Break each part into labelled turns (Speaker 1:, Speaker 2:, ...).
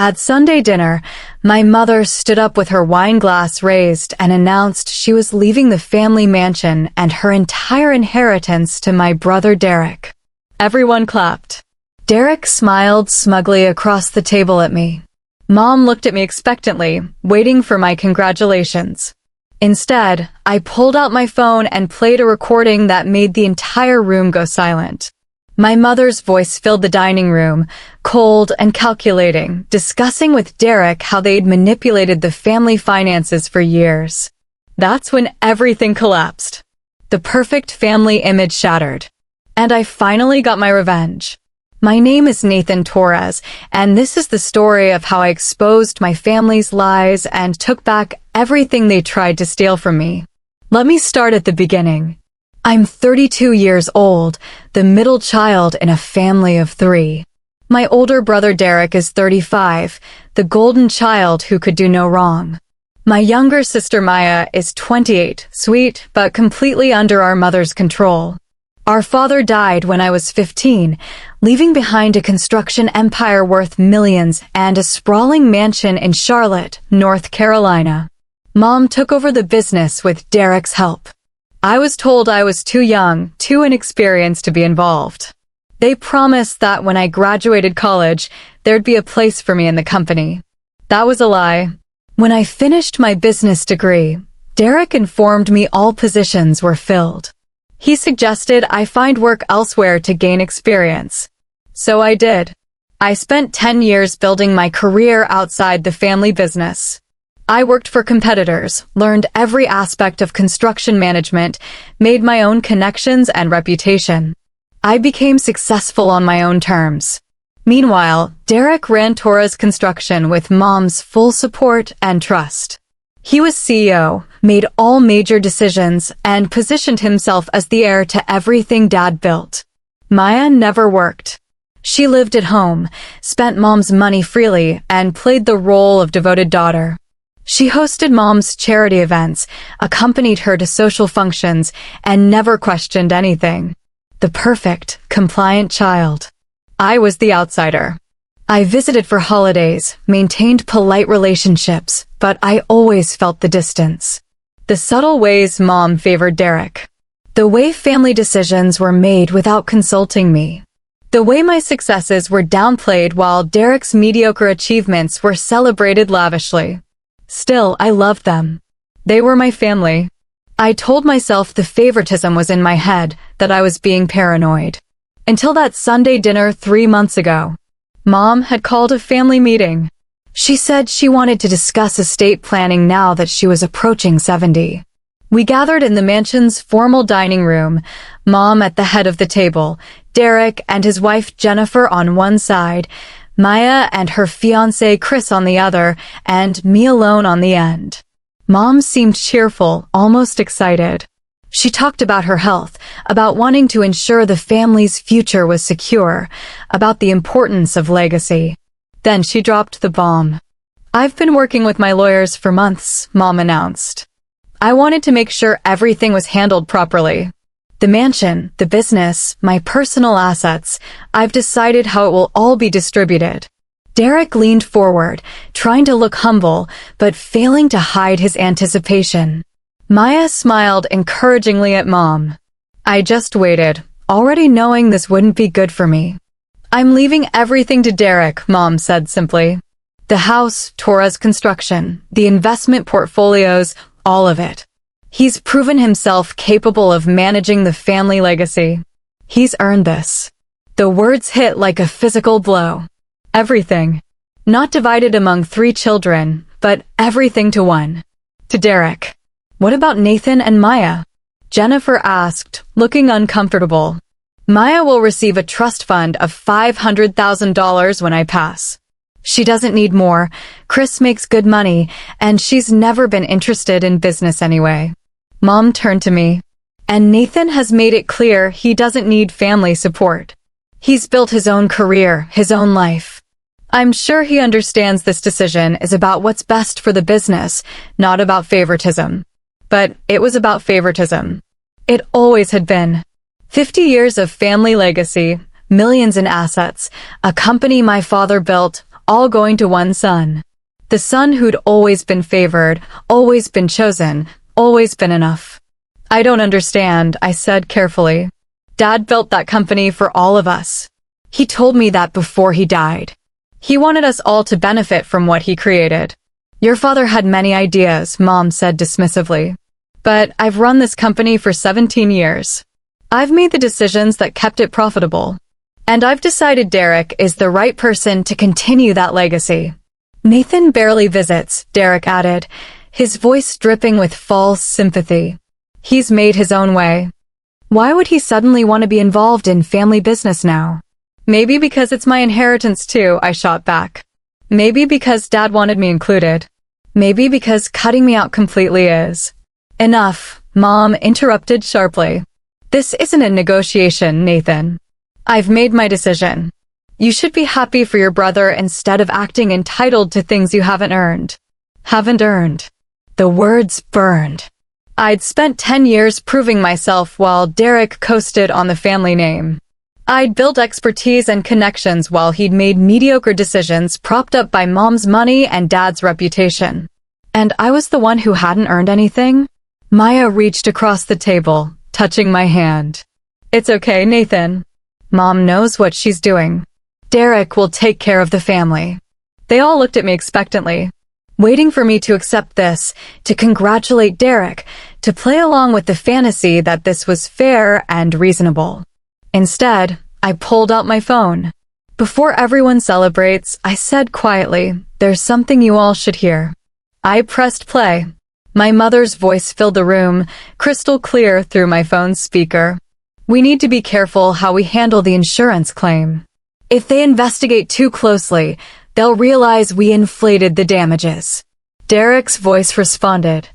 Speaker 1: At Sunday dinner, my mother stood up with her wine glass raised and announced she was leaving the family mansion and her entire inheritance to my brother Derek. Everyone clapped. Derek smiled smugly across the table at me. Mom looked at me expectantly, waiting for my congratulations. Instead, I pulled out my phone and played a recording that made the entire room go silent. My mother's voice filled the dining room, cold and calculating, discussing with Derek how they'd manipulated the family finances for years. That's when everything collapsed. The perfect family image shattered. And I finally got my revenge. My name is Nathan Torres, and this is the story of how I exposed my family's lies and took back everything they tried to steal from me. Let me start at the beginning. I'm 32 years old, the middle child in a family of 3. My older brother Derek is 35, the golden child who could do no wrong. My younger sister Maya is 28, sweet but completely under our mother's control. Our father died when I was 15, leaving behind a construction empire worth millions and a sprawling mansion in Charlotte, North Carolina. Mom took over the business with Derek's help. I was told I was too young, too inexperienced to be involved. They promised that when I graduated college, there'd be a place for me in the company. That was a lie. When I finished my business degree, Derek informed me all positions were filled. He suggested I find work elsewhere to gain experience. So I did. I spent 10 years building my career outside the family business. I worked for competitors, learned every aspect of construction management, made my own connections and reputation. I became successful on my own terms. Meanwhile, Derek ran Torres Construction with Mom's full support and trust. He was CEO, made all major decisions, and positioned himself as the heir to everything Dad built. Maya never worked. She lived at home, spent Mom's money freely, and played the role of devoted daughter. She hosted Mom's charity events, accompanied her to social functions, and never questioned anything. The perfect, compliant child. I was the outsider. I visited for holidays, maintained polite relationships, but I always felt the distance. The subtle ways Mom favored Derek. The way family decisions were made without consulting me. The way my successes were downplayed while Derek's mediocre achievements were celebrated lavishly. Still, I loved them. They were my family. I told myself the favoritism was in my head, that I was being paranoid. Until that Sunday dinner 3 months ago. Mom had called a family meeting. She said she wanted to discuss estate planning now that she was approaching 70. We gathered in the mansion's formal dining room, Mom at the head of the table, Derek and his wife Jennifer on one side, Maya and her fiancé Chris on the other, and me alone on the end. Mom seemed cheerful, almost excited. She talked about her health, about wanting to ensure the family's future was secure, about the importance of legacy. Then she dropped the bomb. "I've been working with my lawyers for months," Mom announced. "I wanted to make sure everything was handled properly. The mansion, the business, my personal assets, I've decided how it will all be distributed." Derek leaned forward, trying to look humble, but failing to hide his anticipation. Maya smiled encouragingly at Mom. I just waited, already knowing this wouldn't be good for me. "I'm leaving everything to Derek," Mom said simply. "The house, Torres Construction, the investment portfolios, all of it. He's proven himself capable of managing the family legacy. He's earned this." The words hit like a physical blow. Everything. Not divided among 3 children, but everything to one. To Derek. "What about Nathan and Maya?" Jennifer asked, looking uncomfortable. "Maya will receive a trust fund of $500,000 when I pass. She doesn't need more. Chris makes good money, and she's never been interested in business anyway." Mom turned to me. "And Nathan has made it clear he doesn't need family support. He's built his own career, his own life. I'm sure he understands this decision is about what's best for the business, not about favoritism." But it was about favoritism. It always had been. 50 years of family legacy, millions in assets, a company my father built, all going to one son. The son who'd always been favored, always been chosen, always been enough. I don't understand, I said carefully. Dad built that company for all of us. He told me that before he died. He wanted us all to benefit from what he created. Your father had many ideas, Mom said dismissively. But I've run this company for 17 years. I've made the decisions that kept it profitable. And I've decided Derek is the right person to continue that legacy. Nathan barely visits, Derek added, his voice dripping with false sympathy. He's made his own way. Why would he suddenly want to be involved in family business now? Maybe because it's my inheritance too, I shot back. Maybe because Dad wanted me included. Maybe because cutting me out completely is. Enough, Mom interrupted sharply. This isn't a negotiation, Nathan. I've made my decision. You should be happy for your brother instead of acting entitled to things you haven't earned. Haven't earned. The words burned. I'd spent 10 years proving myself while Derek coasted on the family name. I'd built expertise and connections while he'd made mediocre decisions propped up by Mom's money and Dad's reputation. And I was the one who hadn't earned anything? Maya reached across the table, touching my hand. It's okay, Nathan. Mom knows what she's doing. Derek will take care of the family. They all looked at me expectantly, waiting for me to accept this, to congratulate Derek, to play along with the fantasy that this was fair and reasonable. Instead, I pulled out my phone. Before everyone celebrates, I said quietly, there's something you all should hear. I pressed play. My mother's voice filled the room, crystal clear through my phone's speaker. We need to be careful how we handle the insurance claim. If they investigate too closely, they'll realize we inflated the damages. Derek's voice responded.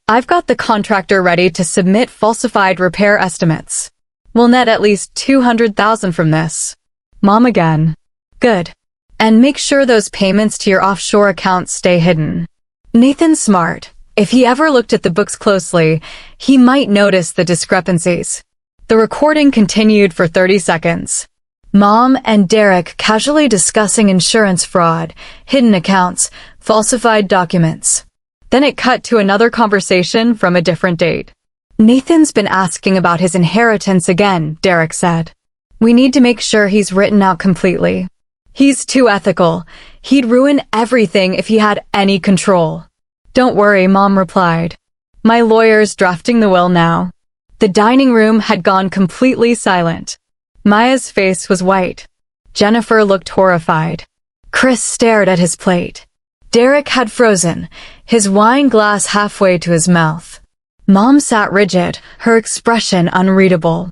Speaker 1: I've got the contractor ready to submit falsified repair estimates. We'll net at least $200,000 from this. Mom again. Good. And make sure those payments to your offshore accounts stay hidden. Nathan's smart. If he ever looked at the books closely, he might notice the discrepancies. The recording continued for 30 seconds. Mom and Derek casually discussing insurance fraud, hidden accounts, falsified documents. Then it cut to another conversation from a different date. Nathan's been asking about his inheritance again, Derek said. We need to make sure he's written out completely. He's too ethical. He'd ruin everything if he had any control. Don't worry, Mom replied. My lawyer's drafting the will now. The dining room had gone completely silent. Maya's face was white. Jennifer looked horrified. Chris stared at his plate. Derek had frozen, his wine glass halfway to his mouth. Mom sat rigid, her expression unreadable.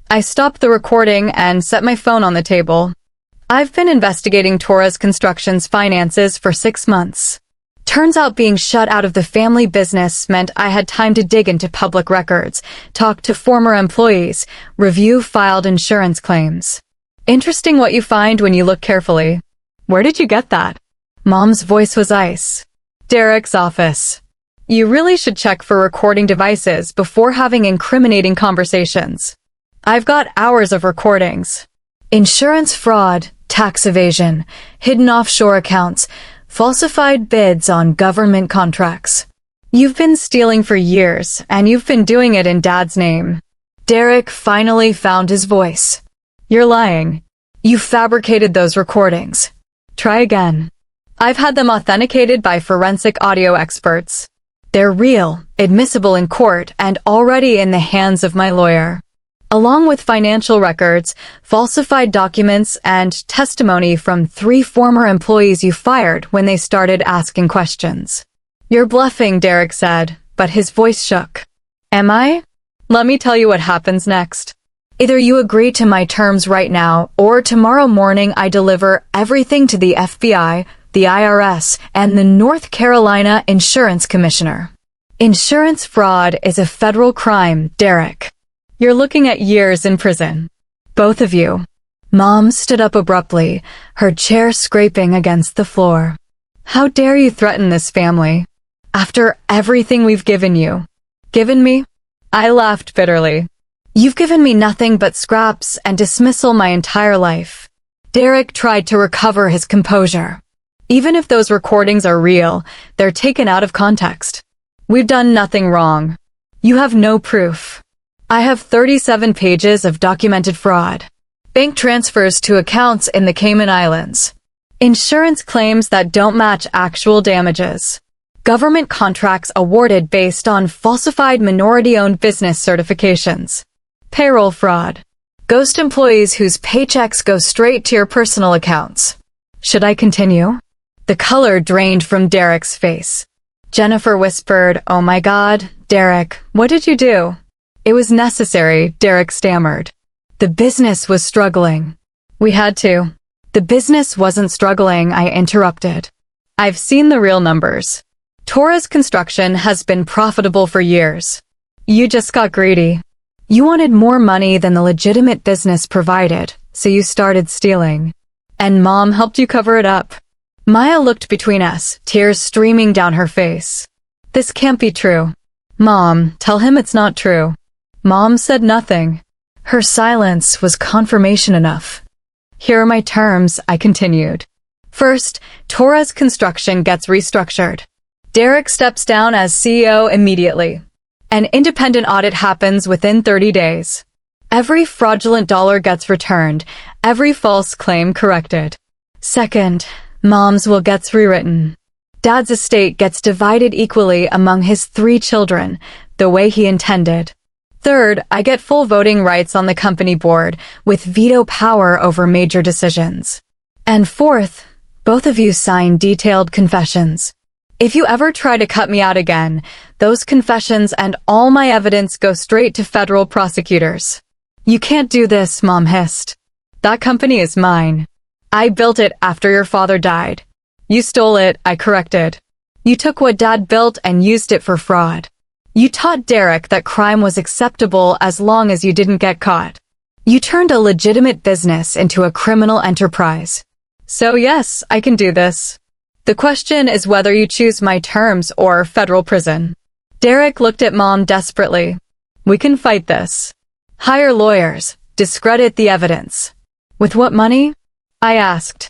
Speaker 1: I stopped the recording and set my phone on the table. I've been investigating Torres Construction's finances for 6 months. Turns out being shut out of the family business meant I had time to dig into public records, talk to former employees, review filed insurance claims. Interesting what you find when you look carefully. Where did you get that? Mom's voice was ice. Derek's office. You really should check for recording devices before having incriminating conversations. I've got hours of recordings. Insurance fraud, tax evasion, hidden offshore accounts, falsified bids on government contracts. You've been stealing for years, and you've been doing it in Dad's name. Derek finally found his voice. You're lying. You fabricated those recordings. Try again. I've had them authenticated by forensic audio experts. They're real, admissible in court, and already in the hands of my lawyer. Along with financial records, falsified documents, and testimony from 3 former employees you fired when they started asking questions. You're bluffing, Derek said, but his voice shook. Am I? Let me tell you what happens next. Either you agree to my terms right now, or tomorrow morning I deliver everything to the FBI, the IRS, and the North Carolina Insurance Commissioner. Insurance fraud is a federal crime, Derek. You're looking at years in prison. Both of you. Mom stood up abruptly, her chair scraping against the floor. How dare you threaten this family? After everything we've given you. Given me? I laughed bitterly. You've given me nothing but scraps and dismissal my entire life. Derek tried to recover his composure. Even if those recordings are real, they're taken out of context. We've done nothing wrong. You have no proof. I have 37 pages of documented fraud. Bank transfers to accounts in the Cayman Islands. Insurance claims that don't match actual damages. Government contracts awarded based on falsified minority-owned business certifications. Payroll fraud. Ghost employees whose paychecks go straight to your personal accounts. Should I continue? The color drained from Derek's face. Jennifer whispered, "Oh my God, Derek, what did you do?" "It was necessary," Derek stammered. "The business was struggling. We had to." "The business wasn't struggling," I interrupted. "I've seen the real numbers. Torres Construction has been profitable for years. You just got greedy. You wanted more money than the legitimate business provided, so you started stealing. And Mom helped you cover it up." Maya looked between us, tears streaming down her face. "This can't be true." "Mom, tell him it's not true." Mom said nothing. Her silence was confirmation enough. "Here are my terms," I continued. "First, Torres Construction gets restructured. Derek steps down as CEO immediately. An independent audit happens within 30 days. Every fraudulent dollar gets returned, every false claim corrected. Second, Mom's will gets rewritten. Dad's estate gets divided equally among his 3 children, the way he intended. Third, I get full voting rights on the company board, with veto power over major decisions. And fourth, both of you sign detailed confessions. If you ever try to cut me out again, those confessions and all my evidence go straight to federal prosecutors." "You can't do this," Mom hissed. "That company is mine. I built it after your father died. You stole it, I corrected. You took what Dad built and used it for fraud. You taught Derek that crime was acceptable as long as you didn't get caught. You turned a legitimate business into a criminal enterprise. So yes, I can do this. The question is whether you choose my terms or federal prison." Derek looked at Mom desperately. "We can fight this. Hire lawyers, discredit the evidence." "With what money?" I asked.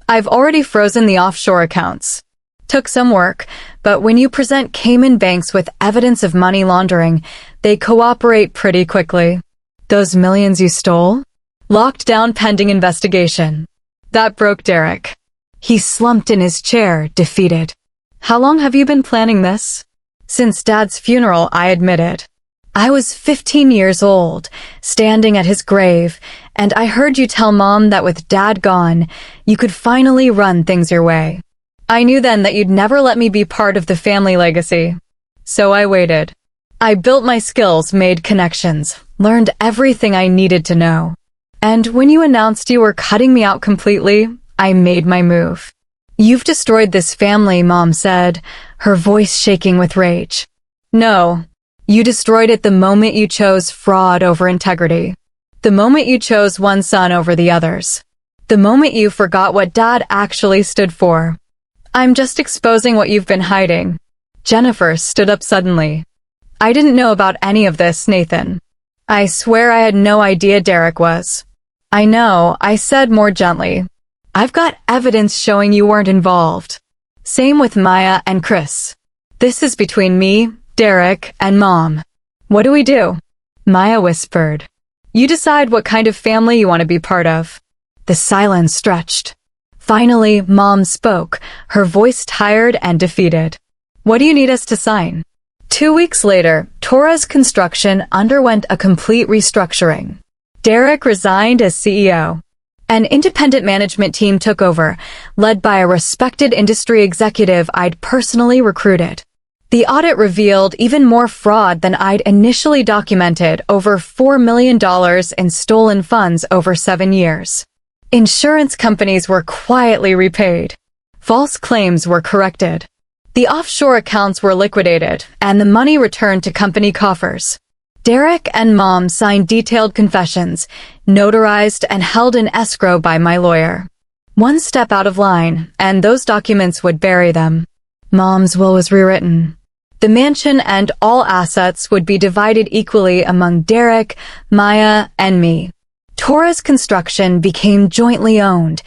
Speaker 1: "I've already frozen the offshore accounts. Took some work, but when you present Cayman banks with evidence of money laundering, they cooperate pretty quickly." "Those millions you stole?" "Locked down pending investigation." That broke Derek. He slumped in his chair, defeated. "How long have you been planning this?" "Since Dad's funeral," I admitted. "I was 15 years old, standing at his grave, and I heard you tell Mom that with Dad gone, you could finally run things your way. I knew then that you'd never let me be part of the family legacy. So I waited. I built my skills, made connections, learned everything I needed to know. And when you announced you were cutting me out completely, I made my move." "You've destroyed this family," Mom said, her voice shaking with rage. "No, you destroyed it the moment you chose fraud over integrity. The moment you chose one son over the others. The moment you forgot what Dad actually stood for. I'm just exposing what you've been hiding." Jennifer stood up suddenly. "I didn't know about any of this, Nathan. I swear I had no idea Derek was." "I know," I said more gently. "I've got evidence showing you weren't involved. Same with Maya and Chris. This is between me, Derek, and Mom. What do we do?" Maya whispered. "You decide what kind of family you want to be part of." The silence stretched. Finally, Mom spoke, her voice tired and defeated. "What do you need us to sign?" 2 weeks later, Torres Construction underwent a complete restructuring. Derek resigned as CEO. An independent management team took over, led by a respected industry executive I'd personally recruited. The audit revealed even more fraud than I'd initially documented, over $4 million in stolen funds over 7 years. Insurance companies were quietly repaid. False claims were corrected. The offshore accounts were liquidated, and the money returned to company coffers. Derek and Mom signed detailed confessions, notarized and held in escrow by my lawyer. One step out of line, and those documents would bury them. Mom's will was rewritten. The mansion and all assets would be divided equally among Derek, Maya, and me. Torres Construction became jointly owned,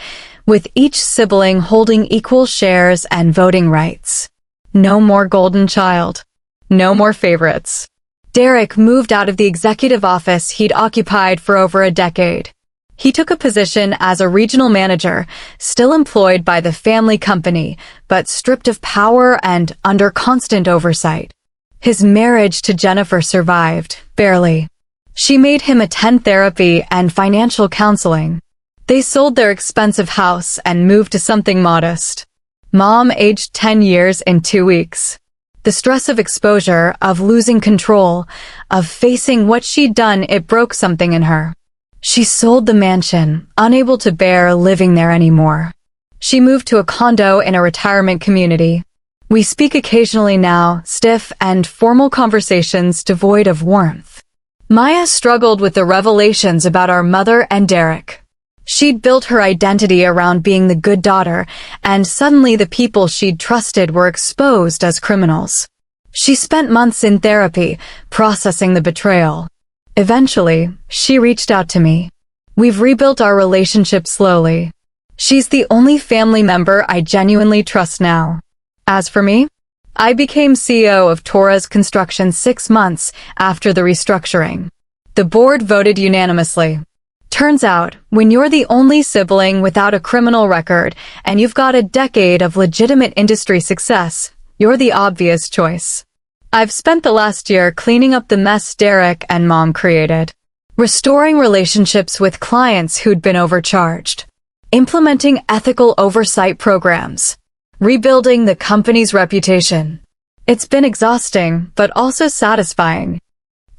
Speaker 1: with each sibling holding equal shares and voting rights. No more golden child. No more favorites. Derek moved out of the executive office he'd occupied for over a decade. He took a position as a regional manager, still employed by the family company, but stripped of power and under constant oversight. His marriage to Jennifer survived, barely. She made him attend therapy and financial counseling. They sold their expensive house and moved to something modest. Mom aged 10 years in 2 weeks. The stress of exposure, of losing control, of facing what she'd done, it broke something in her. She sold the mansion, unable to bear living there anymore. She moved to a condo in a retirement community. We speak occasionally now, stiff and formal conversations devoid of warmth. Maya struggled with the revelations about our mother and Derek. She'd built her identity around being the good daughter, and suddenly the people she'd trusted were exposed as criminals. She spent months in therapy, processing the betrayal. Eventually, she reached out to me. We've rebuilt our relationship slowly. She's the only family member I genuinely trust now. As for me, I became CEO of Torres Construction 6 months after the restructuring. The board voted unanimously. Turns out, when you're the only sibling without a criminal record and you've got a decade of legitimate industry success, you're the obvious choice. I've spent the last year cleaning up the mess Derek and Mom created, restoring relationships with clients who'd been overcharged, implementing ethical oversight programs, rebuilding the company's reputation. It's been exhausting, but also satisfying.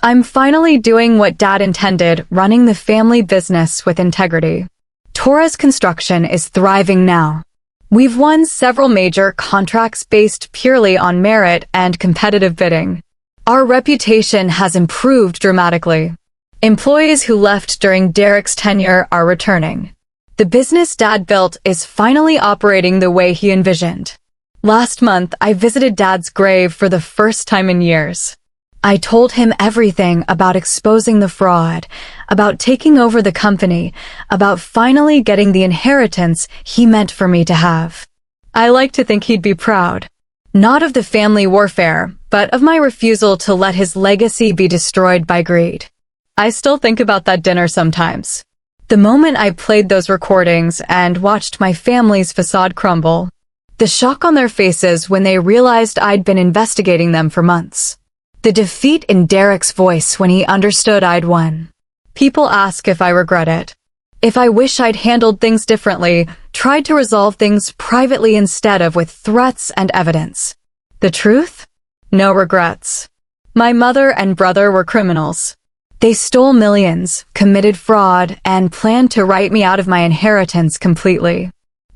Speaker 1: I'm finally doing what Dad intended, running the family business with integrity. Torres Construction is thriving now. We've won several major contracts based purely on merit and competitive bidding. Our reputation has improved dramatically. Employees who left during Derek's tenure are returning. The business Dad built is finally operating the way he envisioned. Last month, I visited Dad's grave for the first time in years. I told him everything about exposing the fraud, about taking over the company, about finally getting the inheritance he meant for me to have. I like to think he'd be proud. Not of the family warfare, but of my refusal to let his legacy be destroyed by greed. I still think about that dinner sometimes. The moment I played those recordings and watched my family's facade crumble. The shock on their faces when they realized I'd been investigating them for months. The defeat in Derek's voice when he understood I'd won. People ask if I regret it. If I wish I'd handled things differently, tried to resolve things privately instead of with threats and evidence. The truth? No regrets. My mother and brother were criminals. They stole millions, committed fraud, and planned to write me out of my inheritance completely.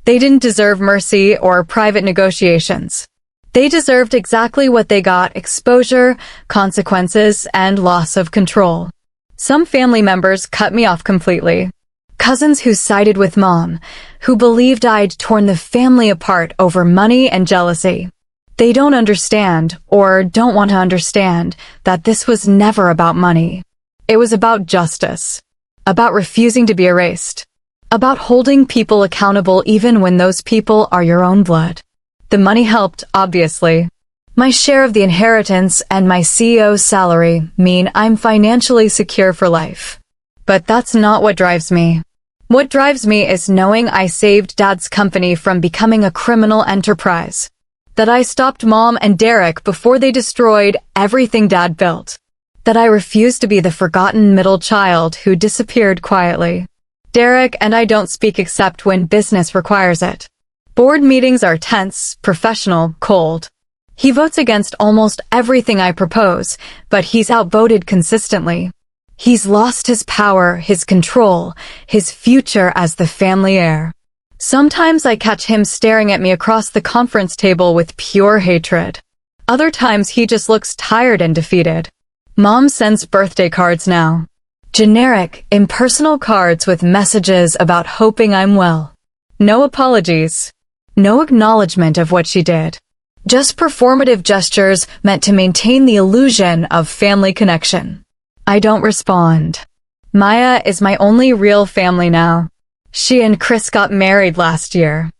Speaker 1: They didn't deserve mercy or private negotiations. They deserved exactly what they got: exposure, consequences, and loss of control. Some family members cut me off completely. Cousins who sided with Mom, who believed I'd torn the family apart over money and jealousy. They don't understand, or don't want to understand, that this was never about money. It was about justice. About refusing to be erased. About holding people accountable even when those people are your own blood. The money helped, obviously. My share of the inheritance and my CEO's salary mean I'm financially secure for life. But that's not what drives me. What drives me is knowing I saved Dad's company from becoming a criminal enterprise. That I stopped Mom and Derek before they destroyed everything Dad built. That I refused to be the forgotten middle child who disappeared quietly. Derek and I don't speak except when business requires it. Board meetings are tense, professional, cold. He votes against almost everything I propose, but he's outvoted consistently. He's lost his power, his control, his future as the family heir. Sometimes I catch him staring at me across the conference table with pure hatred. Other times he just looks tired and defeated. Mom sends birthday cards now. Generic, impersonal cards with messages about hoping I'm well. No apologies. No acknowledgement of what she did. Just performative gestures meant to maintain the illusion of family connection. I don't respond. Maya is my only real family now. She and Chris got married last year.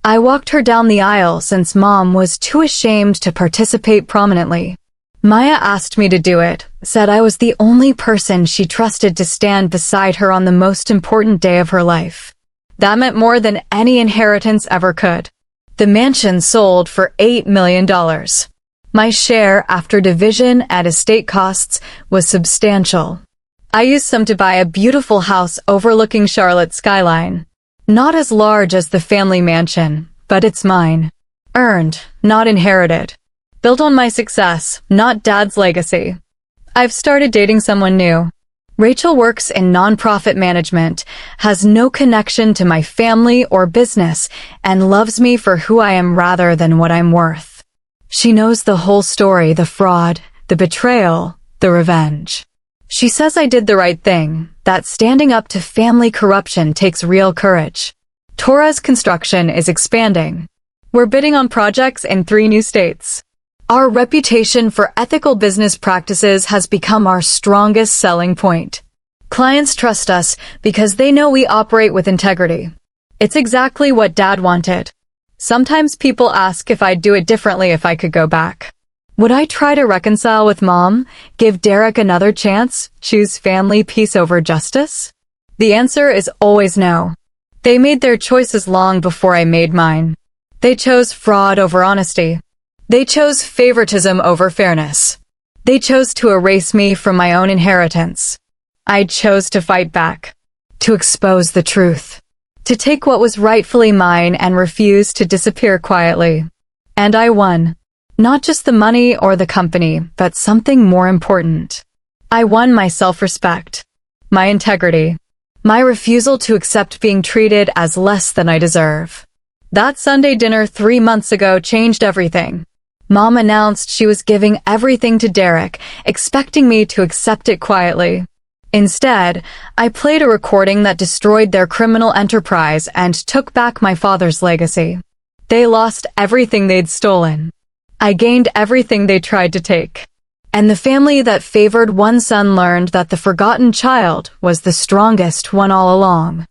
Speaker 1: I walked her down the aisle since Mom was too ashamed to participate prominently. Maya asked me to do it, said I was the only person she trusted to stand beside her on the most important day of her life. That meant more than any inheritance ever could. The mansion sold for $8 million. My share, after division and estate costs, was substantial. I used some to buy a beautiful house overlooking Charlotte's skyline. Not as large as the family mansion, but it's mine. Earned, not inherited. Built on my success, not Dad's legacy. I've started dating someone new. Rachel works in nonprofit management, has no connection to my family or business, and loves me for who I am rather than what I'm worth. She knows the whole story, the fraud, the betrayal, the revenge. She says I did the right thing, that standing up to family corruption takes real courage. Torres Construction is expanding. We're bidding on projects in 3 new states. Our reputation for ethical business practices has become our strongest selling point. Clients trust us because they know we operate with integrity. It's exactly what Dad wanted. Sometimes people ask if I'd do it differently if I could go back. Would I try to reconcile with Mom, give Derek another chance, choose family peace over justice? The answer is always no. They made their choices long before I made mine. They chose fraud over honesty. They chose favoritism over fairness. They chose to erase me from my own inheritance. I chose to fight back, to expose the truth, to take what was rightfully mine and refuse to disappear quietly. And I won. Not just the money or the company, but something more important. I won my self-respect, my integrity, my refusal to accept being treated as less than I deserve. That Sunday dinner 3 months ago changed everything. Mom announced she was giving everything to Derek, expecting me to accept it quietly. Instead, I played a recording that destroyed their criminal enterprise and took back my father's legacy. They lost everything they'd stolen. I gained everything they tried to take. And the family that favored one son learned that the forgotten child was the strongest one all along.